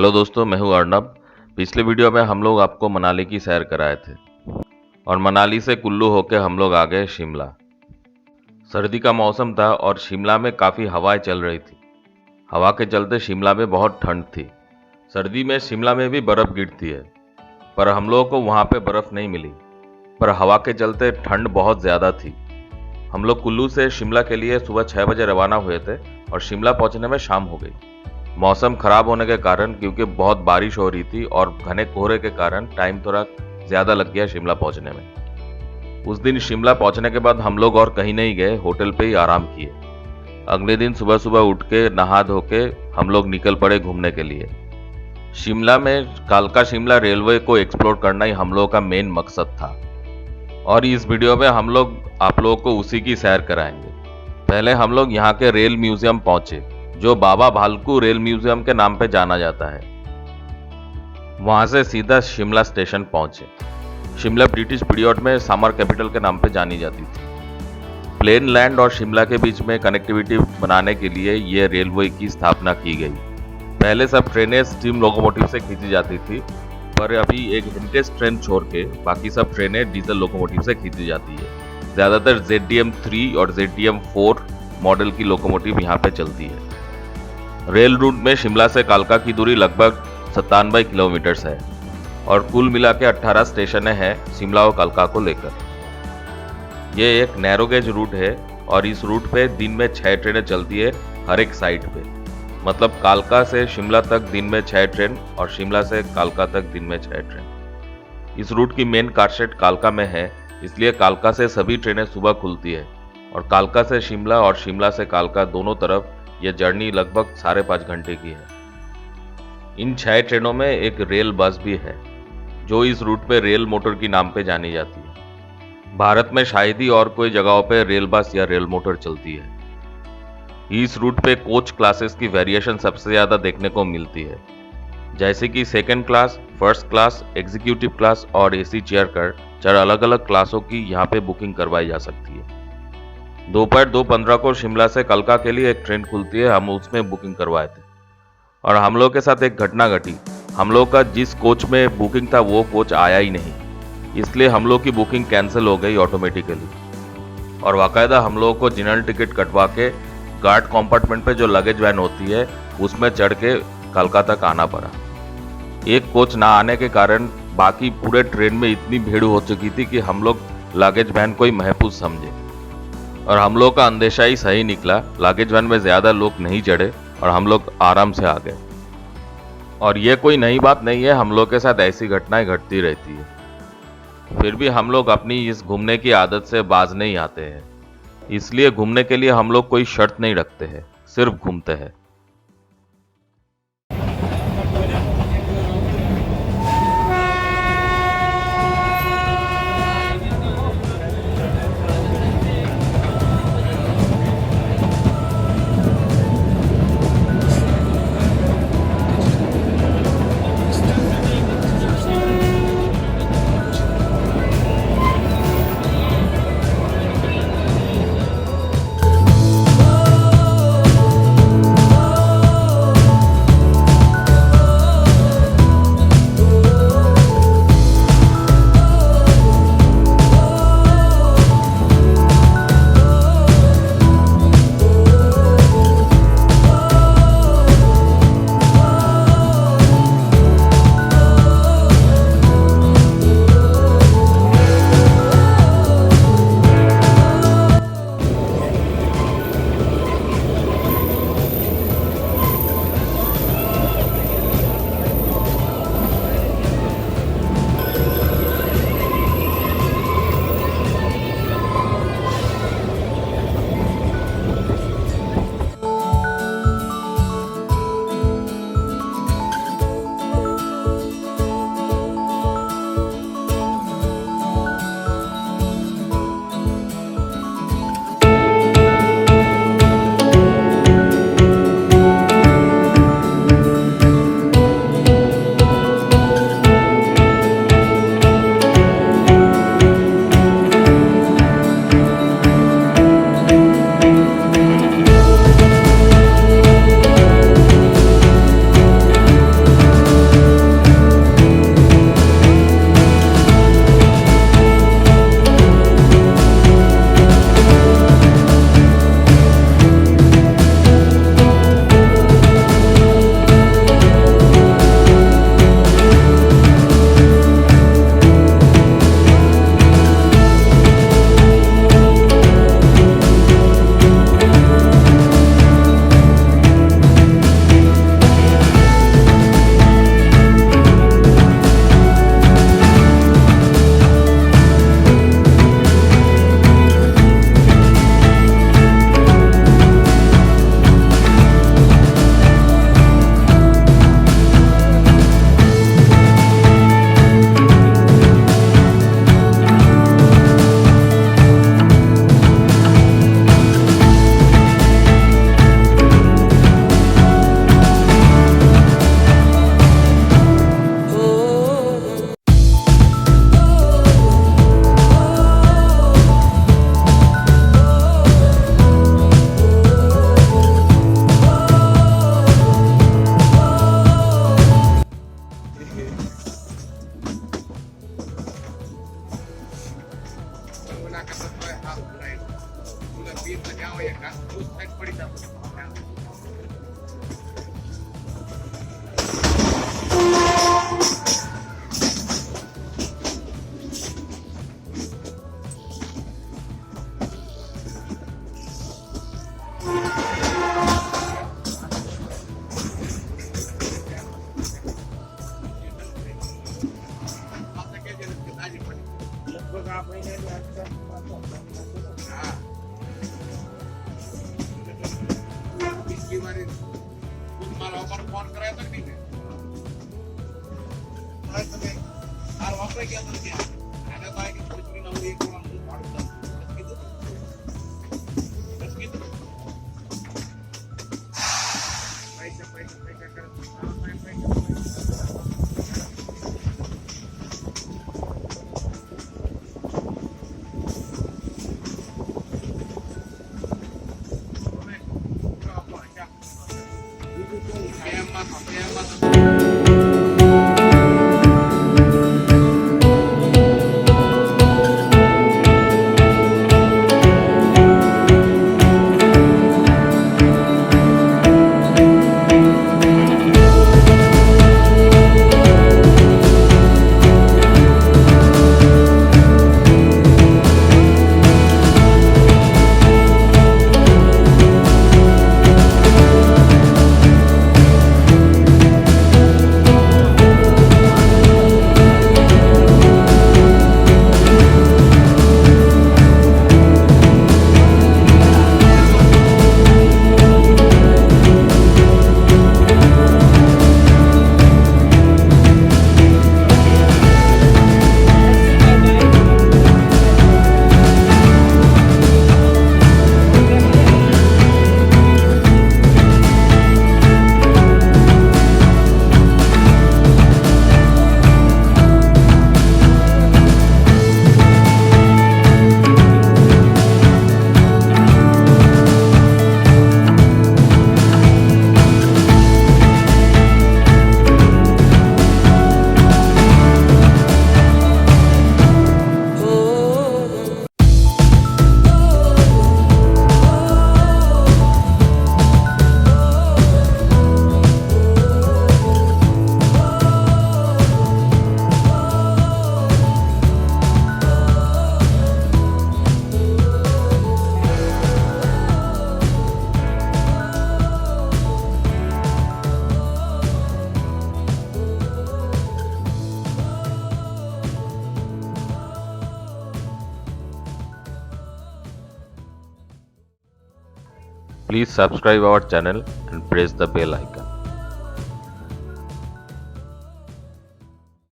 Hello दोस्तों, मैं हूं अर्नब। पिछले वीडियो में हम लोग आपको मनाली की सैर कराए थे और मनाली से कुल्लू होकर हम लोग आ गए शिमला। सर्दी का मौसम था और शिमला में काफ़ी हवाएं चल रही थी। हवा के चलते शिमला में बहुत ठंड थी। सर्दी में शिमला में भी बर्फ़ गिरती है, पर हम लोगों को वहाँ पे बर्फ़ नहीं मिली। पर हवा के चलते ठंड बहुत ज़्यादा थी। हम लोग कुल्लू से शिमला के लिए सुबह 6 बजे रवाना हुए थे और शिमला पहुँचने में शाम हो गई। मौसम खराब होने के कारण, क्योंकि बहुत बारिश हो रही थी और घने कोहरे के कारण टाइम थोड़ा ज़्यादा लग गया शिमला पहुंचने में। उस दिन शिमला पहुंचने के बाद हम लोग और कहीं नहीं गए, होटल पे ही आराम किए। अगले दिन सुबह सुबह उठ के नहा धो के हम लोग निकल पड़े घूमने के लिए। शिमला में कालका शिमला रेलवे को एक्सप्लोर करना ही हम लोगों का मेन मकसद था और इस वीडियो में हम लोग आप लोगों को उसी की सैर कराएंगे। पहले हम लोग यहाँ के रेल म्यूजियम पहुंचे, जो बाबा भालकू रेल म्यूजियम के नाम पे जाना जाता है। वहां से सीधा शिमला स्टेशन पहुंचे। शिमला ब्रिटिश पीरियड में समर कैपिटल के नाम पे जानी जाती थी। प्लेन लैंड और शिमला के बीच में कनेक्टिविटी बनाने के लिए ये रेलवे की स्थापना की गई। पहले सब ट्रेनें स्टीम लोकोमोटिव से खींची जाती थी, पर अभी एक हेरिटेज ट्रेन छोड़ के बाकी सब ट्रेनें डीजल लोकोमोटिव से खींची जाती है। ज़्यादातर ZDM3 और ZDM4 मॉडल की लोकोमोटिव यहाँ पे चलती है। रेल रूट में शिमला से कालका की दूरी लगभग 97 किलोमीटर है और कुल मिला के 18 स्टेशन हैं शिमला और कालका को लेकर। ये एक नैरो गेज रूट है और इस रूट पे दिन में 6 ट्रेनें चलती है हर एक साइड पे। मतलब कालका से शिमला तक दिन में 6 ट्रेन और शिमला से कालका तक दिन में 6 ट्रेन। इस रूट की मेन कारशेड कालका में है, इसलिए कालका से सभी ट्रेनें सुबह खुलती है और कालका से शिमला और शिमला से कालका दोनों तरफ यह जर्नी लगभग 5.5 घंटे की है। इन 6 ट्रेनों में एक रेल बस भी है, जो इस रूट पे रेल मोटर की नाम पे जानी जाती है। भारत में शायद ही और कोई जगहों पे रेल बस या रेल मोटर चलती है। इस रूट पे कोच क्लासेस की वेरिएशन सबसे ज़्यादा देखने को मिलती है, जैसे कि second class, first class, executive class और AC चेयर कर 4 अलग अलग क्लासों की यहाँ पे बुकिंग करवाई जा सकती है। दोपहर 2:15 को शिमला से कालका के लिए एक ट्रेन खुलती है, हम उसमें बुकिंग करवाए थे और हम लोग के साथ एक घटना घटी। हम लोग का जिस कोच में बुकिंग था वो कोच आया ही नहीं, इसलिए हम लोग की बुकिंग कैंसिल हो गई ऑटोमेटिकली और बाकायदा हम लोगों को जनरल टिकट कटवा के गार्ड कंपार्टमेंट पे जो लगेज वैन होती है उसमें चढ़ के कालका तक आना पड़ा। एक कोच ना आने के कारण बाकी पूरे ट्रेन में इतनी भीड़ हो चुकी थी कि हम लोग लगेज वैन को ही महफूज समझे और हम लोग का अंदेशा ही सही निकला। लगेज वैन में ज़्यादा लोग नहीं चढ़े और हम लोग आराम से आ गए। और ये कोई नई बात नहीं है, हम लोग के साथ ऐसी घटनाएं घटती रहती है। फिर भी हम लोग अपनी इस घूमने की आदत से बाज नहीं आते हैं, इसलिए घूमने के लिए हम लोग कोई शर्त नहीं रखते हैं, सिर्फ घूमते हैं। हाँ, पिछली बार तुम्हाला ऑफर फोन करायचा की नाही यार वापरे केलं तर क्या आणि काय की पुढची नवरी एक कोण वाढतं किती पैसे करत Kaya mas Please subscribe our channel and press the bell icon.